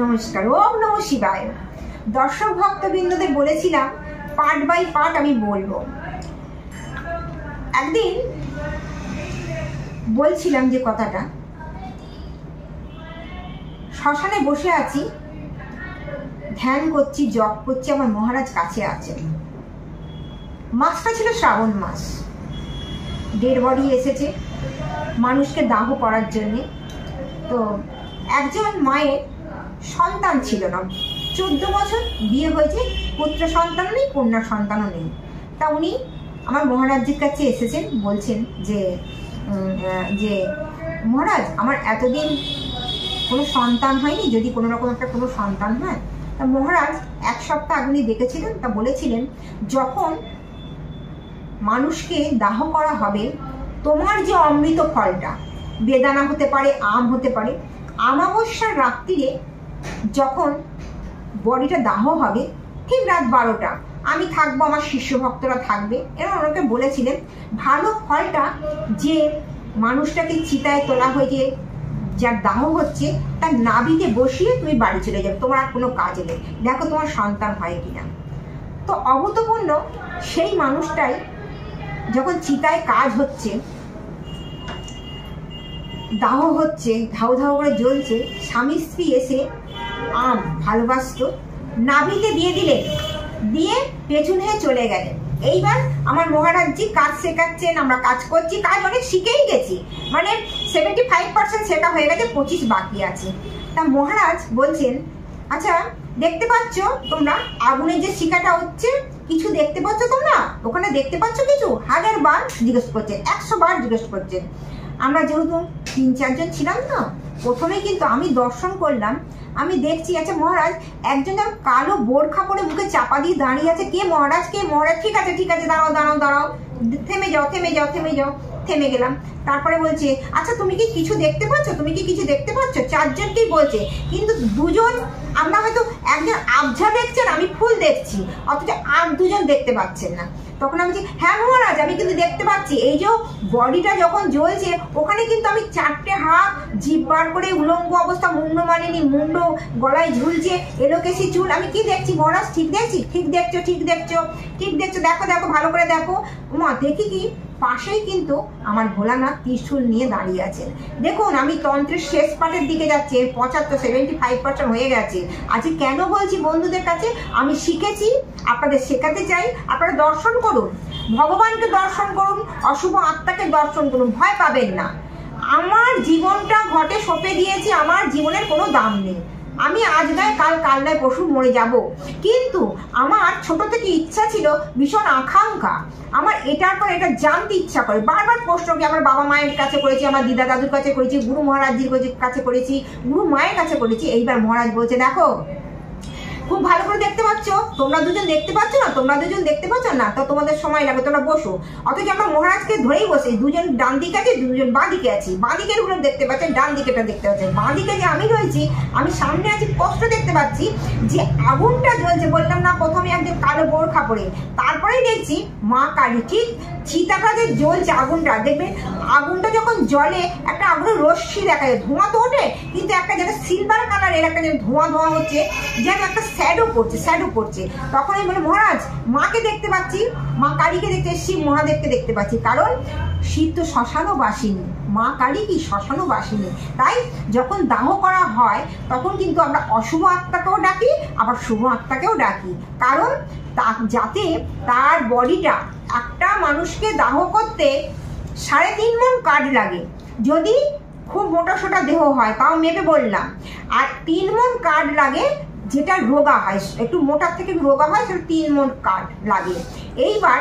নমস্কার, ওম নমঃ শিবায়। দর্শক ভক্তবৃন্দদের বলেছিলাম পার্ট বাই পার্ট আমি বলবো। একদিন বলছিলাম যে কথাটা, শ্মশানে বসে আছি, ধ্যান করছি, জপ করছি, আমার মহারাজ কাছে আছেন। মাসটা ছিল শ্রাবণ মাস, ডেড বডি এসেছে মানুষকে দাহ করার জন্যে। তো একজন মায়ের সন্তান ছিল না, 14 বছর বিয়ে হয়েছে, পুত্র সন্তান নেই, কন্যা সন্তানও নেই। তা উনি আমার মহারাজের কাছে এসেছেন, বলছেন যে মহারাজ আমার এতদিন কোনো সন্তান হয়নি, যদি কোনো রকম একটা কোনো সন্তান হয়। তা মহারাজ 1 সপ্তাহ আগে দেখেছিলেন, তা বলেছিলেন যখন মানুষকে দাহ করা হবে, তোমার যে অমৃত ফলটা, বেদানা হতে পারে, আম হতে পারে, অমাবস্যার রাত্রিরে যখন বডিটা দাহ হবে, ঠিক রাত 12টা আমি থাকবো, আমার শিষ্য ভক্তরা থাকবে। এরা ওনাকে বলেছিলেন ভালো ফলটা যে মানুষটাকে চিতায় তোলা হয়েছে, যার দাহ হচ্ছে, তার নাভিতে বসিয়ে তুমি বাড়ি চলে যাবে, তোমার আর কোনো কাজ নেই, দেখো তোমার সন্তান হয় কিনা। তো অভূতপূর্ণ সেই মানুষটাই যখন চিতায় কাজ হচ্ছে, দাহ হচ্ছে, ধাউ ধাউ করে জ্বলছে, স্বামী স্ত্রী এসে আম ভালোবাসত, নাভিতে দিয়ে দিলেন, দিয়ে পেছন হয়ে চলে গেলেন। এইবার আমার মহারাজজি কাজ শেখাচ্ছেন, আমরা কাজ করছি, কাজ অনেক শিখেই গেছি, মানে 75% শেখা হয়ে গেছে, 25 বাকি আছে। তা মহারাজ বলছেন, আচ্ছা দেখতে পাচ্ছ তোমরা আগুনের যে শিখাটা হচ্ছে, কিছু দেখতে পাচ্ছ তোমরা ওখানে, দেখতে পাচ্ছ কিছু? 1000 বার জিজ্ঞেস করছেন, 100 বার জিজ্ঞেস করছেন। আমরা যেহেতু 3-4 জন ছিলাম না, প্রথমেই কিন্তু আমি দর্শন করলাম, আমি দেখছি আচ্ছা মহারাজ একজন যেন কালো বোরখা পরে মুখে চাপা দিয়ে দাঁড়িয়ে আছে। কে মহারাজ, কে মহারাজ? ঠিক আছে ঠিক আছে, দাঁড়াও দাঁড়াও দাঁড়াও, থেমে যাও থেমে যাও থেমে যাও। থেমে গেলাম। তারপরে বলছে আচ্ছা তুমি কি কিছু দেখতে পাচ্ছ, তুমি কি কিছু দেখতে পাচ্ছ? 4 জনকেই বলছে, কিন্তু 2 জন, আমরা হয়তো একজন আবঝা দেখছেন, আমি ফুল দেখছি, অথচ আর 2 জন দেখতে পাচ্ছেন না। তখন আমি বলছি হ্যাঁ মহারাজ আমি কিন্তু দেখতে পাচ্ছি, এই যে বডিটা যখন জ্বলছে ওখানে কিন্তু আমি 4টে হাত, জিভ বার করে উলঙ্গ অবস্থা, মুন্ড মানেনি, মুন্ড গলায় ঝুলছে, এলোকেশি চুল, আমি কি দেখছি মহারাজ? ঠিক দেখছি? ঠিক দেখছো ঠিক দেখছো ঠিক দেখছো, দেখো দেখো ভালো করে দেখো। মা দেখি কি, পাশেই কিন্তু আমার ভোলানাথ ত্রিশূল নিয়ে দাঁড়িয়ে আছেন। দেখুন আমি তন্ত্রের শেষ পাঠের দিকে যাচ্ছি, 75% হয়ে গেছে। আজকে কেন বলছি বন্ধুদের কাছে, আমি শিখেছি, আপনাদের শেখাতে চাই, আপনারা দর্শন করুন, ভগবানকে দর্শন করুন, অশুভ আত্মাকে দর্শন করুন, ভয় পাবেন না। আমার জীবনটা ঘটে সঁপে দিয়েছি, আমার জীবনের কোনো দাম নেই, আমি আজ নয় কাল, কাল নয় পরশু মরে যাব। কিন্তু আমার ছোট থেকে ইচ্ছা ছিল, ভীষণ আকাঙ্ক্ষা, আমার এটার পর এটা জানতে ইচ্ছা করে, বারবার প্রশ্ন কি, আমার বাবা মায়ের কাছে করেছি, আমার দিদা দাদুর কাছে করেছি, গুরু মহারাজজির কাছে করেছি, গুরু মায়ের কাছে করেছি। এইবার মহারাজ বলছে দেখো খুব ভালো করে দেখতে পাচ্ছ, তোমরা 2 জন দেখতে পাচ্ছ না, তোমরা 2 জন দেখতে পাচ্ছ না, তো তোমাদের সময় লাগবে, তোমরা বসো। অথচ আমরা মহারাজকে ধরেই বসে, 2 জন ডান দিকে আছে, 2 জন বাঁ দিকে আছি, বাঁ দিকের গুলো দেখতে পাচ্ছেন, ডান দিকেটা দেখতে পাচ্ছেন। বাঁ দিকে যে আমি রয়েছি, আমি সামনে আছি, স্পষ্ট দেখতে পাচ্ছি যে আগুনটা জ্বলছে। বললাম না প্রথমে একদম কালো বোরখা পরে, তারপরেই দেখছি মা কালী, ঠিক চিতাটা যে জ্বলছে আগুনটা, দেখবেন আগুনটা যখন জ্বলে একটা আগুনের রশ্মি দেখা যায়, ধোঁয়া তো ওঠে, কিন্তু একটা যেটা সিলভার কালারের একটা যেন ধোঁয়া ধোঁয়া হচ্ছে, যেন একটা শ্যাডো পড়ছে, শ্যাডো পড়ছে। তখন আমি বলি মহারাজ মাকে দেখতে পাচ্ছি, মা কালীকে দেখতে, শিব মহাদেবকে দেখতে পাচ্ছি, কারণ শিব তো শ্মশানও বাসিনী, মা কালী কি শ্মশানও বাসিনী। তাই যখন দাহ করা হয় তখন কিন্তু আমরা অশুভ আত্মাকেও ডাকি, আবার শুভ আত্মাকেও ডাকি, কারণ যাতে তার বডিটা, একটা মানুষকে দাহ করতে 3.5 মণ কাঠ লাগে, যদি খুব মোটা সোটা দেহ হয় তাও মেপে বললাম, আর 3 মণ কাঠ লাগে যেটা রোগা হয়, একটু মোটার থেকে রোগা হয়, সেটা 3 মণ কাঠ লাগে। এইবার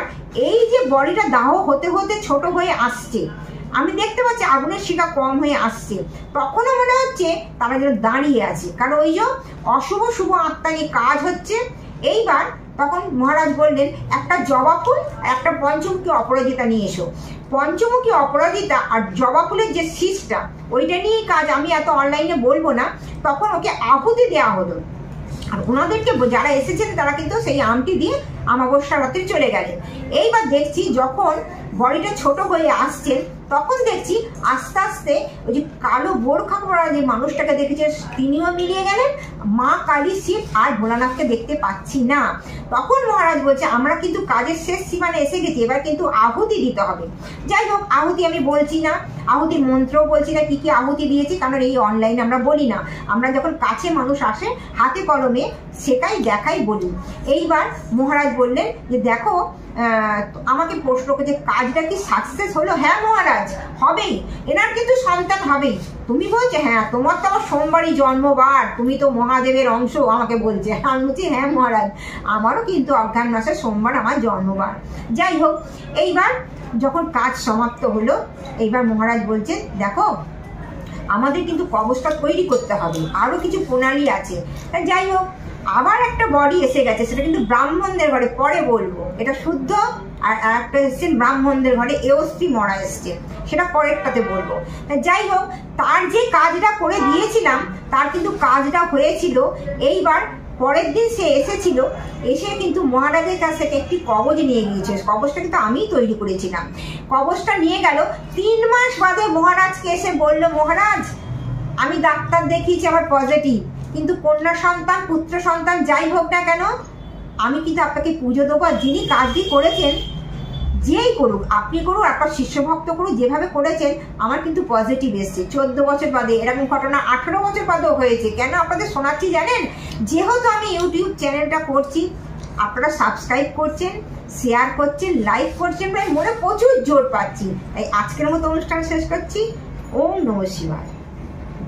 এই যে বডিটা দাহ হতে হতে ছোট হয়ে আসছে, আমি দেখতে পাচ্ছি আগুনের শিখা কম হয়ে আসছে, তখনও মনে হচ্ছে তারা যেন দাঁড়িয়ে আছে, কারণ ওই যে অশুভ শুভ আত্মাকে কাজ হচ্ছে। এইবার তখন মহারাজ বললেন একটা জবা ফুল আর একটা পঞ্চমুখী অপরাজিতা নিয়ে এসো। পঞ্চমুখী অপরাজিতা আর জবা ফুলের যে শীষটা, ওইটা নিয়েই কাজ, আমি এত অনলাইনে বলবো না। তখন ওকে আহুতি দেওয়া হলো, আর ওনাদেরকে যারা এসেছেন তারা কিন্তু সেই আমটি দিয়ে অমাবস্যা রাত্রি চলে গেলেন। এইবার দেখছি যখন বডিটা ছোট হয়ে আসছেন, তখন দেখছি আস্তে আস্তে ওই যে কালো বোরখা পরা যে মানুষটাকে দেখেছে তিনিও মিলিয়ে গেলেন। মা কালী শিব আর ভোলানাথকে দেখতে পাচ্ছি না। তখন মহারাজ বলছে আমরা কিন্তু কাজের শেষ সীমানে এসে গেছি, এবার কিন্তু আহুতি দিতে হবে। যাই হোক, আহুতি আমি বলছি না, আহুতির মন্ত্রও বলছি না কি কি আহুতি দিয়েছি, কারণ এই অনলাইনে আমরা বলি না। আমরা যখন কাছে মানুষ আসে হাতে কলমে সেটাই দেখাই বলি। এইবার মহারাজ বললেন যে দেখো, আমাকে প্রশ্ন করছে কাজটা কি সাকসেস হলো? হ্যাঁ মহারাজ, হবেই, এনার কিন্তু সন্তান হবেই। তুমি বলছে হ্যাঁ তোমার তো আমার সোমবারই জন্মবার, তুমি তো মহাদেবের অংশ, আমাকে বলছে। আমি বলছি হ্যাঁ মহারাজ, আমারও কিন্তু অজ্ঞান মাসের সোমবার আমার জন্মবার। যাই হোক, এইবার যখন কাজ সমাপ্ত হলো, এইবার মহারাজ বলছে দেখো আমাদের কিন্তু কবচটা তৈরি করতে হবে, আরও কিছু প্রণালী আছে। যাই হোক, আবার একটা বডি এসে গেছে, সেটা কিন্তু ব্রাহ্মণদের ঘরে, পরে বলবো। এটা শুদ্ধ, আর একটা এসছেন ব্রাহ্মণদের ঘরে, এওস্ত্রী মরা এসছে, সেটা পরেরটাতে বলবো। যাই হোক, তার যে কাজটা করে দিয়েছিলাম তার কিন্তু কাজটা হয়েছিল। এইবার পরের দিন সে এসেছিল, এসে কিন্তু মহারাজের কাছ থেকে একটি কবচ নিয়ে গিয়েছে। কবচটা কিন্তু আমিই তৈরি করেছিলাম। কবচটা নিয়ে গেল, 3 মাস বাদে মহারাজকে এসে বলল মহারাজ আমি ডাক্তার দেখিয়েছি আমার পজিটিভ, কিন্তু কন্যা সন্তান পুত্র সন্তান যাই হোক না কেন আমি কিন্তু আপনাকে পুজো দেবো। আর যিনি কাজটি করেছেন, যেই করুক, আপনি করুক আপনার শিষ্য ভক্ত করুক, যেভাবে করেছেন আমার কিন্তু পজিটিভ এসছে। 14 বছর বাদে এরকম ঘটনা 18 বছর বাদেও হয়েছে। কেন আপনাদের শোনাচ্ছি জানেন? যেহেতু আমি ইউটিউব চ্যানেলটা করছি, আপনারা সাবস্ক্রাইব করছেন, শেয়ার করছেন, লাইক করছেন, প্রায় মনে প্রচুর জোর পাচ্ছি। তাই আজকের মতো অনুষ্ঠান শেষ করছি। ওম নমঃ শিবায়।